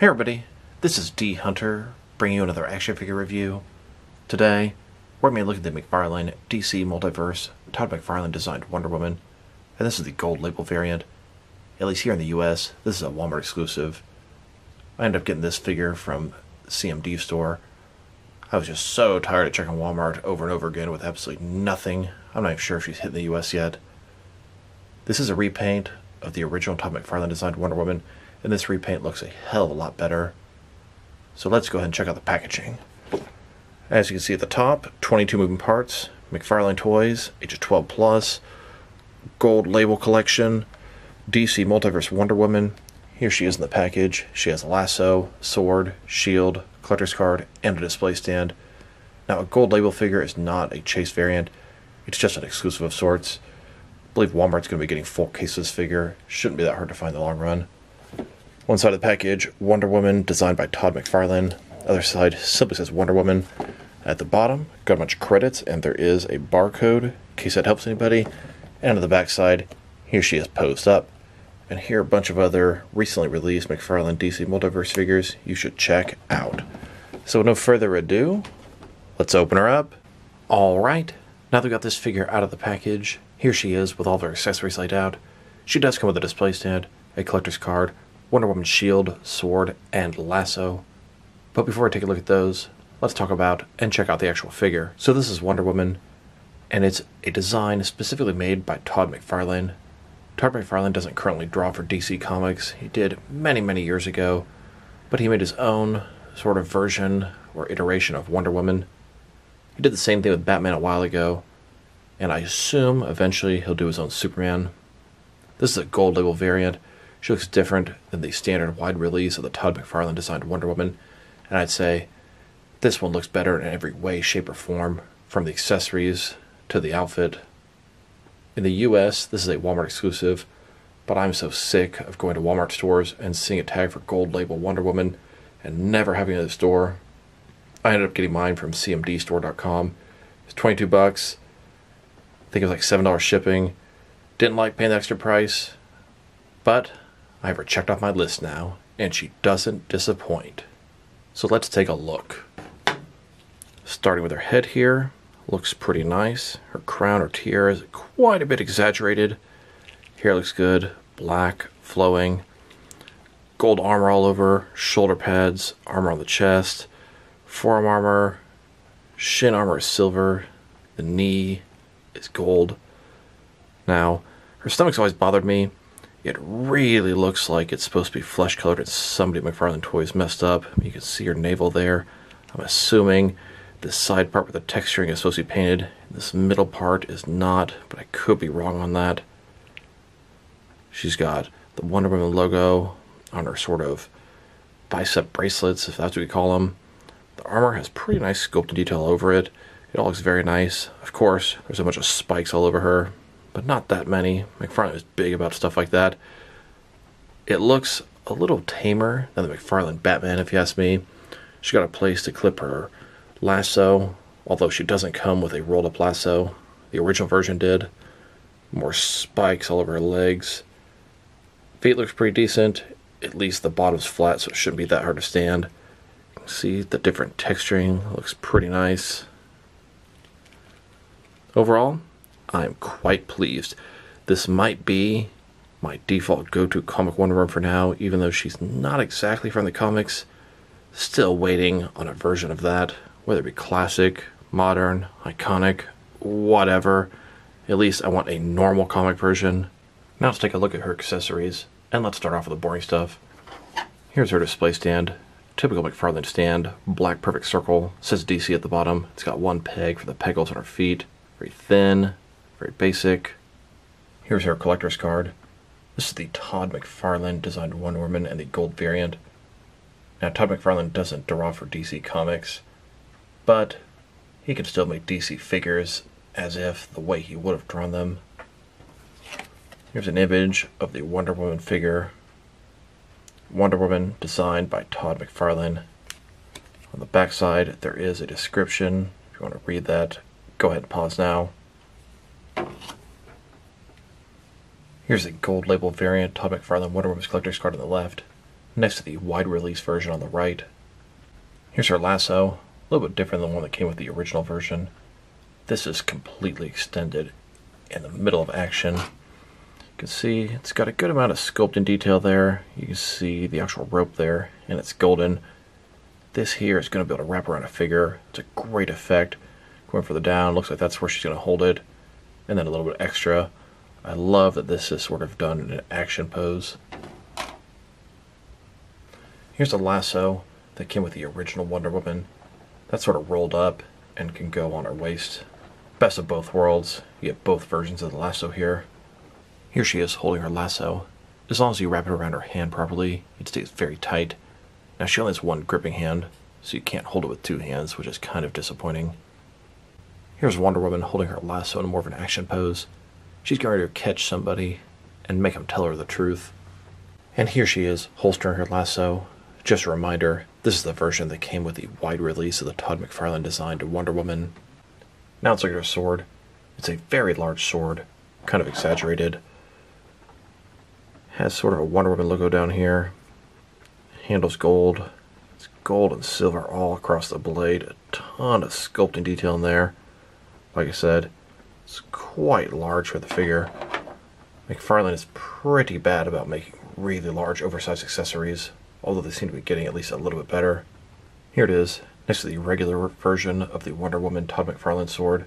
Hey everybody, this is D Hunter, bringing you another action figure review. Today, we're going to be looking at the McFarlane DC Multiverse. Todd McFarlane designed Wonder Woman, and this is the gold label variant. At least here in the US, this is a Walmart exclusive. I ended up getting this figure from CMD store. I was just so tired of checking Walmart over and over again with absolutely nothing. I'm not even sure if she's hit the US yet. This is a repaint of the original Todd McFarlane designed Wonder Woman, and this repaint looks a hell of a lot better. So let's go ahead and check out the packaging. As you can see at the top, 22 moving parts, McFarlane Toys, ages 12 plus, gold label collection, DC Multiverse Wonder Woman. Here she is in the package. She has a lasso, sword, shield, collector's card, and a display stand. Now, a gold label figure is not a chase variant. It's just an exclusive of sorts. I believe Walmart's going to be getting full case of this figure. Shouldn't be that hard to find in the long run. One side of the package, Wonder Woman, designed by Todd McFarlane. Other side simply says Wonder Woman. At the bottom, got a bunch of credits, and there is a barcode, in case that helps anybody. And on the back side, here she is posed up. And here are a bunch of other recently released McFarlane DC Multiverse figures you should check out. So with no further ado, let's open her up. Alright, now that we got this figure out of the package, here she is with all of her accessories laid out. She does come with a display stand, a collector's card, Wonder Woman's shield, sword, and lasso. But before I take a look at those, let's talk about and check out the actual figure. So this is Wonder Woman, and it's a design specifically made by Todd McFarlane. Todd McFarlane doesn't currently draw for DC Comics. He did many years ago, but he made his own sort of version or iteration of Wonder Woman. He did the same thing with Batman a while ago, and I assume eventually he'll do his own Superman. This is a gold label variant. She looks different than the standard wide release of the Todd McFarlane designed Wonder Woman, and I'd say this one looks better in every way, shape, or form, from the accessories to the outfit. In the US, this is a Walmart exclusive, but I'm so sick of going to Walmart stores and seeing a tag for gold label Wonder Woman and never having it at the store. I ended up getting mine from cmdstore.com. It's $22. I think it was like $7 shipping. Didn't like paying the extra price, but I have her checked off my list now, and she doesn't disappoint. So let's take a look. Starting with her head here, looks pretty nice. Her crown or tiara is quite a bit exaggerated. Hair looks good, black, flowing. Gold armor all over, shoulder pads, armor on the chest, forearm armor, shin armor is silver, the knee is gold. Now, her stomach's always bothered me. It really looks like it's supposed to be flesh colored and somebody at McFarlane Toys messed up. You can see her navel there. I'm assuming this side part where the texturing is supposed to be painted. This middle part is not, but I could be wrong on that. She's got the Wonder Woman logo on her sort of bicep bracelets, if that's what we call them. The armor has pretty nice sculpt and detail over it. It all looks very nice. Of course, there's a bunch of spikes all over her, but not that many. McFarlane is big about stuff like that. It looks a little tamer than the McFarlane Batman, if you ask me. She got a place to clip her lasso, although she doesn't come with a rolled-up lasso. The original version did. More spikes all over her legs. Feet looks pretty decent. At least the bottom's flat, so it shouldn't be that hard to stand. You can see the different texturing looks pretty nice. Overall, I'm quite pleased. This might be my default go-to comic Wonder Woman for now, even though she's not exactly from the comics. Still waiting on a version of that, whether it be classic, modern, iconic, whatever. At least I want a normal comic version. Now let's take a look at her accessories, and let's start off with the boring stuff. Here's her display stand. Typical McFarlane stand, black perfect circle, says DC at the bottom. It's got one peg for the peg holes on her feet. Very thin, very basic. Here's her collector's card. This is the Todd McFarlane designed Wonder Woman and the gold variant. Now, Todd McFarlane doesn't draw for DC Comics, but he can still make DC figures as if the way he would have drawn them. Here's an image of the Wonder Woman figure. Wonder Woman designed by Todd McFarlane. On the back side, there is a description. If you want to read that, go ahead and pause now. Here's a gold label variant, Todd McFarlane Wonder Woman's collector's card on the left. next to the wide release version on the right. Here's her lasso, a little bit different than the one that came with the original version. This is completely extended in the middle of action. You can see it's got a good amount of sculpting detail there. You can see the actual rope there, and it's golden. This here is going to be able to wrap around a figure. It's a great effect. Going further down, looks like that's where she's going to hold it. And then a little bit extra. I love that this is sort of done in an action pose. Here's a lasso that came with the original Wonder Woman. That's sort of rolled up and can go on her waist. Best of both worlds. You get both versions of the lasso here. Here she is holding her lasso. As long as you wrap it around her hand properly, it stays very tight. Now she only has one gripping hand, so you can't hold it with two hands, which is kind of disappointing. Here's Wonder Woman holding her lasso in more of an action pose. She's going to catch somebody and make them tell her the truth. And here she is, holstering her lasso. Just a reminder, this is the version that came with the wide release of the Todd McFarlane designed Wonder Woman. Now let's look at her sword. It's a very large sword, kind of exaggerated. Has sort of a Wonder Woman logo down here. Handle's gold. It's gold and silver all across the blade. A ton of sculpting detail in there. Like I said, it's quite large for the figure. McFarlane is pretty bad about making really large, oversized accessories, although they seem to be getting at least a little bit better. Here it is, next to the regular version of the Wonder Woman Todd McFarlane sword.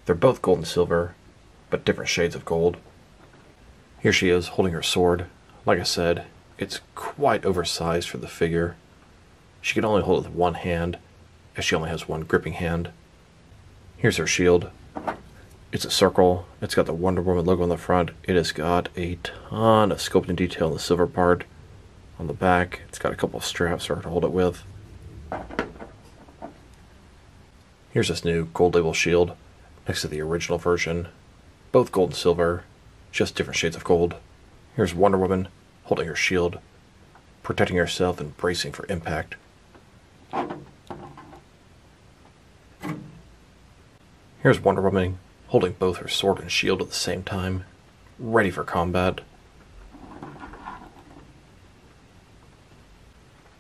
They're both gold and silver, but different shades of gold. Here she is, holding her sword. Like I said, it's quite oversized for the figure. She can only hold it with one hand, as she only has one gripping hand. Here's her shield. It's a circle. It's got the Wonder Woman logo on the front. It has got a ton of sculpting detail in the silver part. On the back, it's got a couple of straps for her to hold it with. Here's this new gold label shield next to the original version. Both gold and silver, just different shades of gold. Here's Wonder Woman holding her shield, protecting herself and bracing for impact. Here's Wonder Woman holding both her sword and shield at the same time, ready for combat.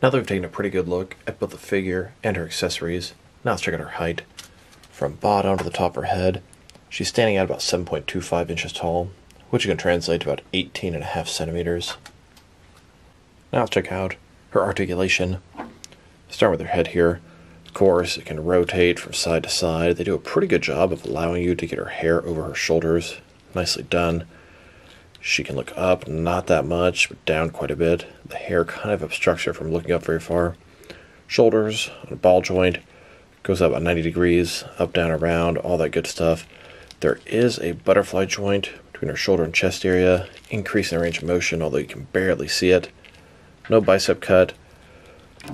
Now that we've taken a pretty good look at both the figure and her accessories, now let's check out her height. From bottom to the top of her head, she's standing at about 7.25 inches tall, which you can translate to about 18.5 centimeters. Now let's check out her articulation. Starting with her head here. Of course, it can rotate from side to side. They do a pretty good job of allowing you to get her hair over her shoulders. Nicely done. She can look up, not that much, but down quite a bit. The hair kind of obstructs her from looking up very far. Shoulders on a ball joint. Goes up about 90 degrees, up, down, around, all that good stuff. There is a butterfly joint between her shoulder and chest area, increasing the range of motion, although you can barely see it. No bicep cut.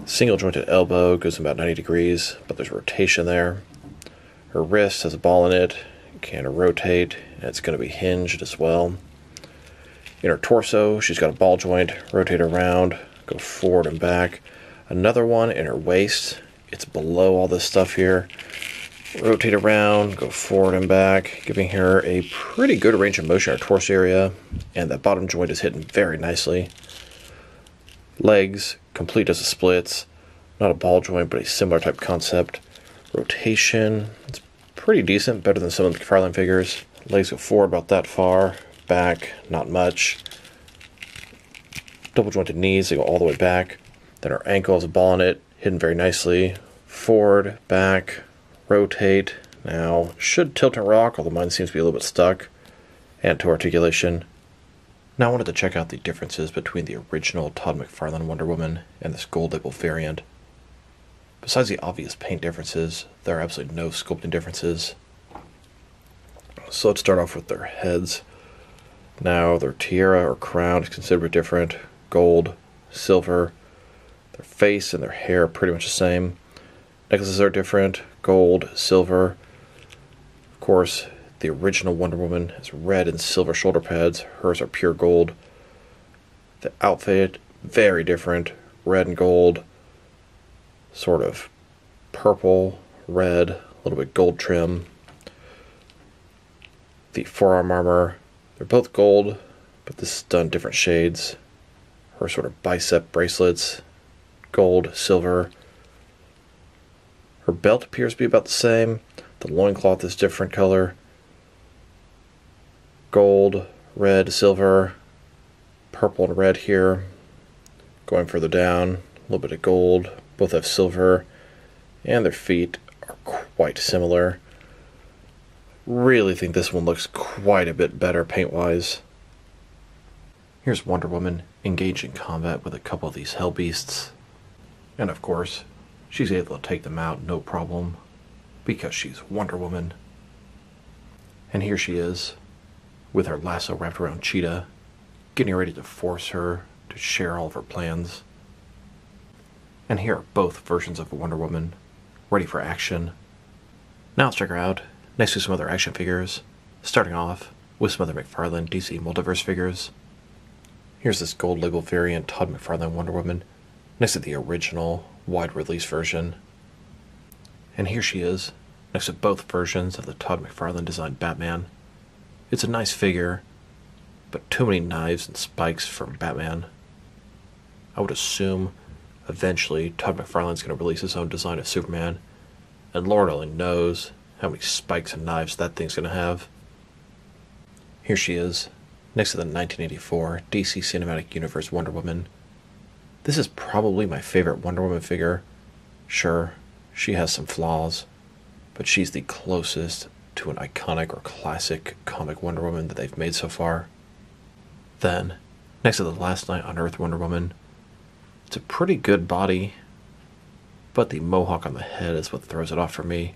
Single jointed elbow goes about 90 degrees, but there's rotation there. Her wrist has a ball in it, you can rotate, and it's going to be hinged as well. In her torso, she's got a ball joint, rotate around, go forward and back. Another one in her waist, it's below all this stuff here. Rotate around, go forward and back, giving her a pretty good range of motion in her torso area, and that bottom joint is hidden very nicely. Legs, complete as a splits, not a ball joint, but a similar type concept. Rotation, it's pretty decent, better than some of the McFarlane figures. Legs go forward about that far, back, not much. Double jointed knees, they go all the way back. Then her ankle has a ball in it, hidden very nicely. Forward, back, rotate. Now, should tilt and rock, although mine seems to be a little bit stuck. And to articulation. Now I wanted to check out the differences between the original Todd McFarlane Wonder Woman and this gold label variant. Besides the obvious paint differences, there are absolutely no sculpting differences. So let's start off with their heads. Now their tiara or crown is considerably different. Gold, silver. Their face and their hair are pretty much the same. Necklaces are different. Gold, silver. Of course, the original Wonder Woman has red and silver shoulder pads. Hers are pure gold. The outfit, very different. Red and gold. Sort of purple, red, a little bit gold trim. The forearm armor, they're both gold, but this is done different shades. her sort of bicep bracelets, gold, silver. Her belt appears to be about the same. The loincloth is different color. Gold, red, silver, purple and red here. Going further down, a little bit of gold. Both have silver, and their feet are quite similar. Really think this one looks quite a bit better paint-wise. Here's Wonder Woman engaged in combat with a couple of these hell beasts. And of course, she's able to take them out no problem, because she's Wonder Woman. And here she is, with her lasso wrapped around Cheetah, getting ready to force her to share all of her plans. And here are both versions of Wonder Woman, ready for action. Now let's check her out, next to some other action figures, starting off with some other McFarlane DC Multiverse figures. Here's this gold label variant Todd McFarlane Wonder Woman, next to the original wide release version. And here she is, next to both versions of the Todd McFarlane designed Batman. It's a nice figure, but too many knives and spikes from Batman. I would assume eventually Todd McFarlane's going to release his own design of Superman, and Lord only knows how many spikes and knives that thing's going to have. Here she is, next to the 1984 DC Cinematic Universe Wonder Woman. This is probably my favorite Wonder Woman figure. Sure, she has some flaws, but she's the closest to an iconic or classic comic Wonder Woman that they've made so far. Then, next to the Last Night on Earth Wonder Woman, it's a pretty good body, but the mohawk on the head is what throws it off for me.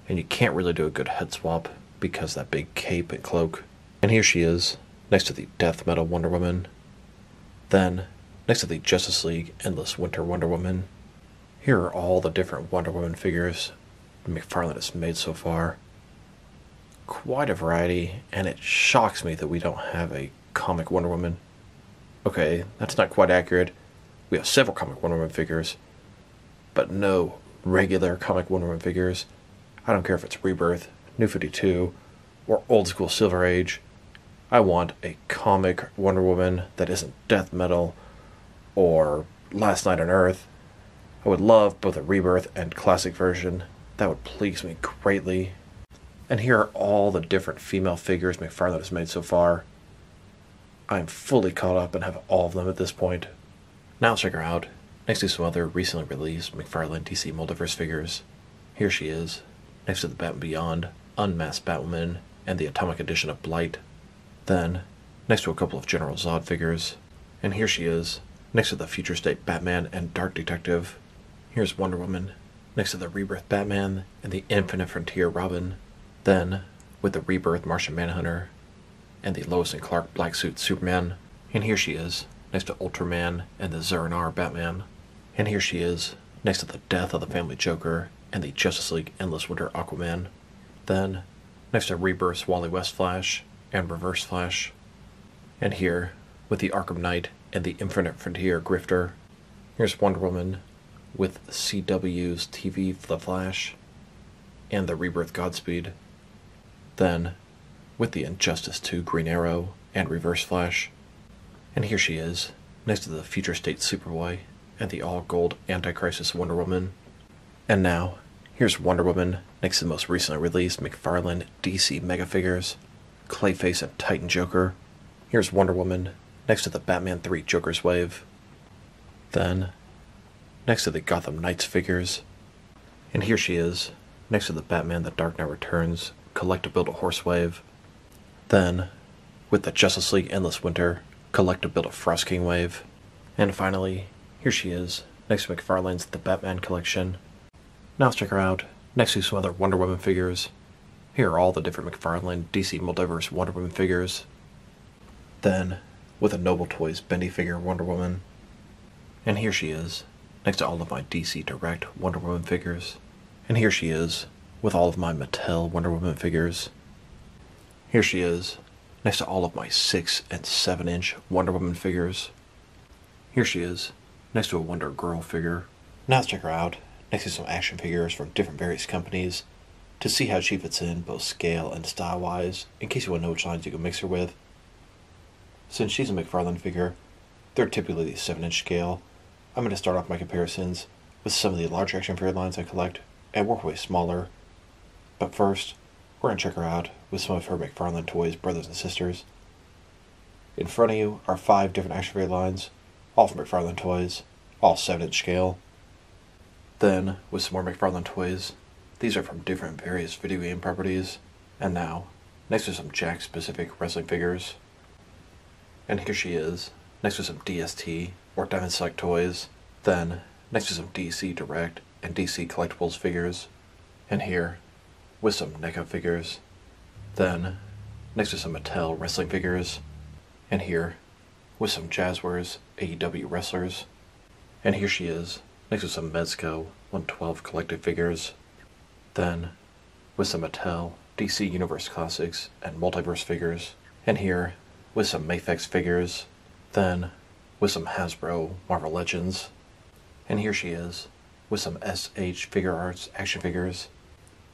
And you can't really do a good head swap because that big cape and cloak. And here she is, next to the Death Metal Wonder Woman. Then, next to the Justice League Endless Winter Wonder Woman. Here are all the different Wonder Woman figures McFarlane has made so far. Quite a variety, and it shocks me that we don't have a comic Wonder Woman. Okay, that's not quite accurate. We have several comic Wonder Woman figures, but no regular comic Wonder Woman figures. I don't care if it's Rebirth, New 52, or Old School Silver Age. I want a comic Wonder Woman that isn't death metal or Last Night on Earth. I would love both a Rebirth and classic version. That would please me greatly. And here are all the different female figures McFarlane has made so far. I am fully caught up and have all of them at this point. Now let's check her out, next to some other recently released McFarlane DC Multiverse figures. Here she is, next to the Batman Beyond, Unmasked Batwoman, and the Atomic Edition of Blight. Then, next to a couple of General Zod figures. And here she is, next to the Future State Batman and Dark Detective. Here's Wonder Woman, next to the Rebirth Batman and the Infinite Frontier Robin. Then, with the Rebirth Martian Manhunter and the Lois and Clark Black Suit Superman. And here she is, next to Ultraman and the Zur-En-Arrh Batman. And here she is, next to the Death of the Family Joker and the Justice League Endless Winter Aquaman. Then, next to Rebirth's Wally West Flash and Reverse Flash. And here, with the Arkham Knight and the Infinite Frontier Grifter. Here's Wonder Woman with CW's TV The Flash and the Rebirth Godspeed. Then, with the Injustice 2 Green Arrow and Reverse Flash. And here she is, next to the Future State Superboy and the all-gold Anti-Crisis Wonder Woman. And now, here's Wonder Woman next to the most recently released McFarlane DC Mega Figures, Clayface and Titan Joker. Here's Wonder Woman next to the Batman 3 Joker's Wave. Then, next to the Gotham Knights figures. And here she is, next to the Batman The Dark Knight Returns Collect-A-Build a Horse Wave. Then, with the Justice League Endless Winter Collect-A-Build a Frost King Wave. And finally, here she is, next to McFarlane's The Batman Collection. Now let's check her out, next to some other Wonder Woman figures. Here are all the different McFarlane DC Multiverse Wonder Woman figures. Then, with a Noble Toys Bendy figure Wonder Woman. And here she is, next to all of my DC Direct Wonder Woman figures. And here she is, with all of my Mattel Wonder Woman figures. Here she is, next to all of my 6 and 7 inch Wonder Woman figures. Here she is, next to a Wonder Girl figure. Now let's check her out, next to some action figures from different various companies, to see how she fits in both scale and style-wise, in case you want to know which lines you can mix her with. Since she's a McFarlane figure, They're typically the 7-inch scale. I'm going to start off my comparisons with some of the large action figure lines I collect and work my way smaller. But first, we're going to check her out with some of her McFarlane Toys brothers and sisters. In front of you are 5 different action figure lines, all from McFarlane Toys, all 7-inch scale. Then, with some more McFarlane Toys, these are from different various video game properties. And now, next to some Jack-specific wrestling figures. And here she is, next to some DST, or Diamond Select toys. Then, next to some DC Direct and DC Collectibles figures. And here, with some NECA figures. Then, next to some Mattel wrestling figures. And here, with some Jazzwares AEW wrestlers. And here she is, next to some Mezco 112 collected figures. Then, with some Mattel DC Universe Classics and Multiverse figures. And here, with some Mafex figures. Then, with some Hasbro Marvel Legends. And here she is, with some SH Figure Arts action figures.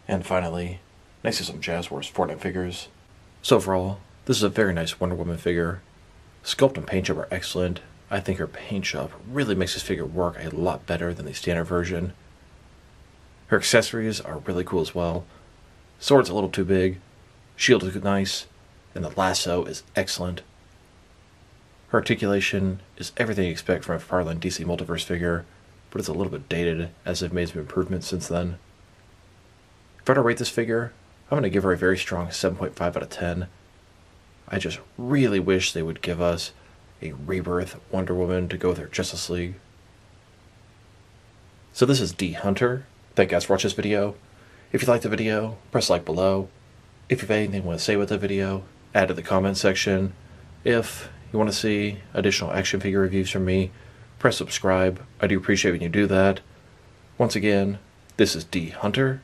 And finally, next to some Jazzwares Fortnite figures. So overall, this is a very nice Wonder Woman figure. Sculpt and paint job are excellent. I think her paint job really makes this figure work a lot better than the standard version. Her accessories are really cool as well. Sword's a little too big, shield is nice, and the lasso is excellent. Her articulation is everything you expect from a McFarlane DC Multiverse figure, but it's a little bit dated as they've made some improvements since then. If I were to rate this figure, I'm going to give her a very strong 7.5 out of 10. I just really wish they would give us a Rebirth Wonder Woman to go with her Justice League. So this is D Hunter. Thank you guys for watching this video. If you liked the video, press like below. If you have anything you want to say with the video, add to the comment section. If you want to see additional action figure reviews from me, press subscribe. I do appreciate when you do that. Once again, this is D Hunter.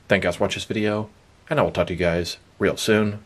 Thank you guys for watching this video, and I will talk to you guys real soon.